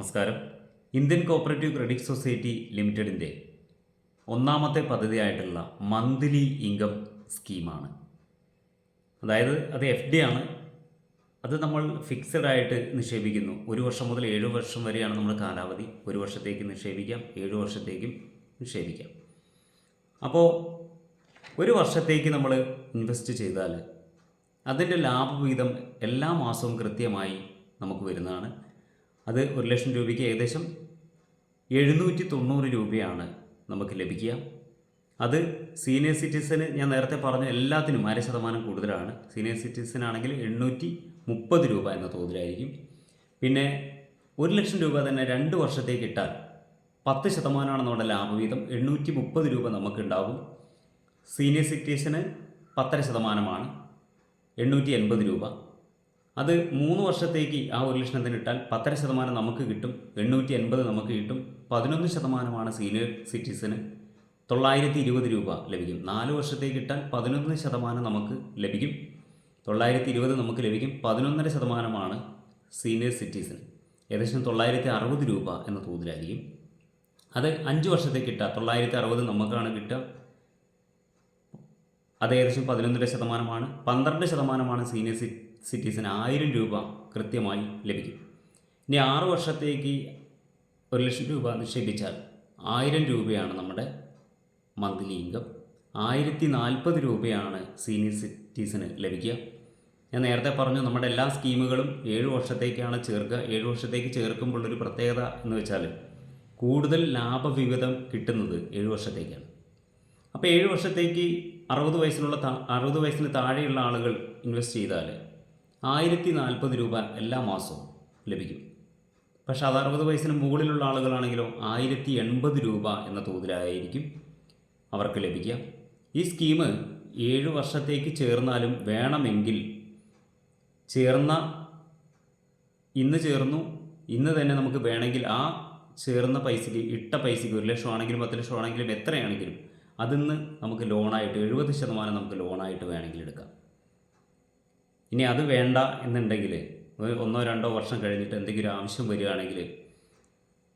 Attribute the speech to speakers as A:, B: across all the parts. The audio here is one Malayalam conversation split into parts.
A: നമസ്കാരം. ഇന്ത്യൻ കോപ്പറേറ്റീവ് ക്രെഡിറ്റ് സൊസൈറ്റി ലിമിറ്റഡിൻ്റെ ഒന്നാമത്തെ പദ്ധതിയായിട്ടുള്ള മന്ത്ലി ഇൻകം സ്കീമാണ്. അതായത് അത് FD ആണ്. അത് നമ്മൾ ഫിക്സഡ് ആയിട്ട് നിക്ഷേപിക്കുന്നു. 1 വർഷം മുതൽ 7 വർഷം വരെയാണ് നമ്മുടെ കാലാവധി. 1 വർഷത്തേക്ക് നിക്ഷേപിക്കാം, 7 വർഷത്തേക്കും നിക്ഷേപിക്കാം. അപ്പോൾ 1 വർഷത്തേക്ക് നമ്മൾ ഇൻവെസ്റ്റ് ചെയ്താൽ അതിൻ്റെ ലാഭവിഹിതം എല്ലാ മാസവും കൃത്യമായി നമുക്ക് വരുന്നതാണ്. അത് 1 ലക്ഷം രൂപയ്ക്ക് ഏകദേശം 790 രൂപയാണ് നമുക്ക് ലഭിക്കുക. അത് സീനിയർ സിറ്റിസന് ഞാൻ നേരത്തെ പറഞ്ഞ എല്ലാത്തിനും 0.5% കൂടുതലാണ്. സീനിയർ സിറ്റിസൺ ആണെങ്കിൽ 830 രൂപ എന്ന തോതിലായിരിക്കും. പിന്നെ 1 ലക്ഷം രൂപ തന്നെ 2 വർഷത്തേക്ക് ഇട്ടാൽ 10% നമ്മുടെ ലാഭവിഹിതം. 830 രൂപ നമുക്കുണ്ടാകും. സീനിയർ സിറ്റിസന് 10.5%, 880 രൂപ. അത് 3 വർഷത്തേക്ക് ആ 1 ലക്ഷത്തിന് ഇട്ടാൽ 10.5% നമുക്ക് കിട്ടും, 880 നമുക്ക് കിട്ടും. 11% സീനിയർ സിറ്റിസന് 920 രൂപ ലഭിക്കും. 4 വർഷത്തേക്ക് ഇട്ടാൽ 11% നമുക്ക് ലഭിക്കും, 920 നമുക്ക് ലഭിക്കും. 11.5% സീനിയർ സിറ്റിസന്, ഏകദേശം 960 രൂപ എന്ന തോതിലായിരിക്കും. അത് 5 വർഷത്തേക്ക് ഇട്ടാൽ 960 നമുക്കാണ് കിട്ടുക. അത് ഏകദേശം 11.5%. 12% സീനിയർ സിറ്റിസന് 1000 രൂപ കൃത്യമായി ലഭിക്കും. ഇനി 6 വർഷത്തേക്ക് 1 ലക്ഷം രൂപ നിക്ഷേപിച്ചാൽ 1000 രൂപയാണ് നമ്മുടെ മന്ത്ലി ഇൻകം. 1040 രൂപയാണ് സീനിയർ സിറ്റിസന് ലഭിക്കുക. ഞാൻ നേരത്തെ പറഞ്ഞു, നമ്മുടെ എല്ലാ സ്കീമുകളും 7 വർഷത്തേക്കാണ് ചേർക്കുക. 7 വർഷത്തേക്ക് ചേർക്കുമ്പോഴൊരു പ്രത്യേകത എന്ന് വെച്ചാൽ കൂടുതൽ ലാഭവിഹിതം കിട്ടുന്നത് 7 വർഷത്തേക്കാണ്. അപ്പോൾ 7 വർഷത്തേക്ക് 60 വയസ്സിന് താഴെയുള്ള ആളുകൾ ഇൻവെസ്റ്റ് ചെയ്താൽ 1040 രൂപ എല്ലാ മാസവും ലഭിക്കും. പക്ഷേ അത് 60 വയസ്സിന് മുകളിലുള്ള ആളുകളാണെങ്കിലോ 1080 രൂപ എന്ന തോതിലായിരിക്കും അവർക്ക് ലഭിക്കുക. ഈ സ്കീം 7 വർഷത്തേക്ക് ചേർന്നാലും വേണമെങ്കിൽ ഇന്ന് ചേർന്നു, ഇന്ന് തന്നെ നമുക്ക് വേണമെങ്കിൽ ആ ചേർന്ന പൈസയ്ക്ക്, ഇട്ട പൈസയ്ക്ക് 1 ലക്ഷം ആണെങ്കിലും 10 ലക്ഷം ആണെങ്കിലും എത്രയാണെങ്കിലും അതിന്ന് നമുക്ക് ലോണായിട്ട് 70% നമുക്ക് ലോണായിട്ട് വേണമെങ്കിൽ എടുക്കാം. ഇനി അത് വേണ്ട എന്നുണ്ടെങ്കിൽ 1-2 വർഷം കഴിഞ്ഞിട്ട് എന്തെങ്കിലും ആവശ്യം വരികയാണെങ്കിൽ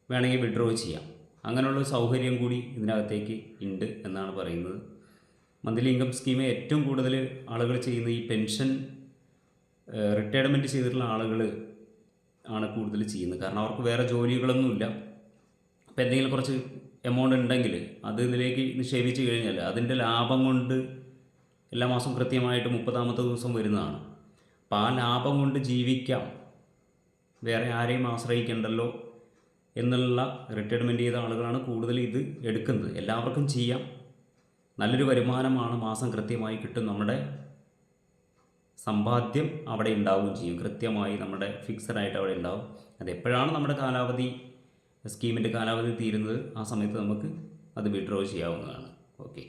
A: വേണമെങ്കിൽ വിഡ്രോ ചെയ്യാം. അങ്ങനെയുള്ള സൗകര്യം കൂടി ഇതിനകത്തേക്ക് ഉണ്ട് എന്നാണ് പറയുന്നത്. മന്ത്ലി ഇൻകം സ്കീം ഏറ്റവും കൂടുതൽ ആളുകൾ ചെയ്യുന്ന ഈ പെൻഷൻ റിട്ടയർമെൻറ്റ് ചെയ്തിട്ടുള്ള ആളുകൾ ആണ് കൂടുതൽ ചെയ്യുന്നത്. കാരണം അവർക്ക് വേറെ ജോലികളൊന്നുമില്ല. അപ്പോൾ എന്തെങ്കിലും കുറച്ച് എമൗണ്ട് ഉണ്ടെങ്കിൽ അത് ഇതിലേക്ക് നിക്ഷേപിച്ച് കഴിഞ്ഞാൽ അതിൻ്റെ ലാഭം കൊണ്ട് എല്ലാ മാസവും കൃത്യമായിട്ട് 30ാമത്തെ ദിവസം വരുന്നതാണ്. അപ്പോൾ ആ ലാഭം കൊണ്ട് ജീവിക്കാം, വേറെ ആരെയും ആശ്രയിക്കേണ്ടല്ലോ എന്നുള്ള റിട്ടയർമെൻറ്റ് ചെയ്ത ആളുകളാണ് കൂടുതൽ ഇത് എടുക്കുന്നത്. എല്ലാവർക്കും ചെയ്യാം. നല്ലൊരു വരുമാനമാണ്, മാസം കൃത്യമായി കിട്ടും. നമ്മുടെ സമ്പാദ്യം അവിടെ ഉണ്ടാവുകയും ചെയ്യും. കൃത്യമായി നമ്മുടെ ഫിക്സഡായിട്ട് അവിടെ ഉണ്ടാവും. അതെപ്പോഴാണ് നമ്മുടെ കാലാവധി, സ്കീമിൻ്റെ കാലാവധി തീരുന്നത്, ആ സമയത്ത് നമുക്ക് അത് വിഡ്രോ ചെയ്യാവുന്നതാണ്. ഓക്കെ.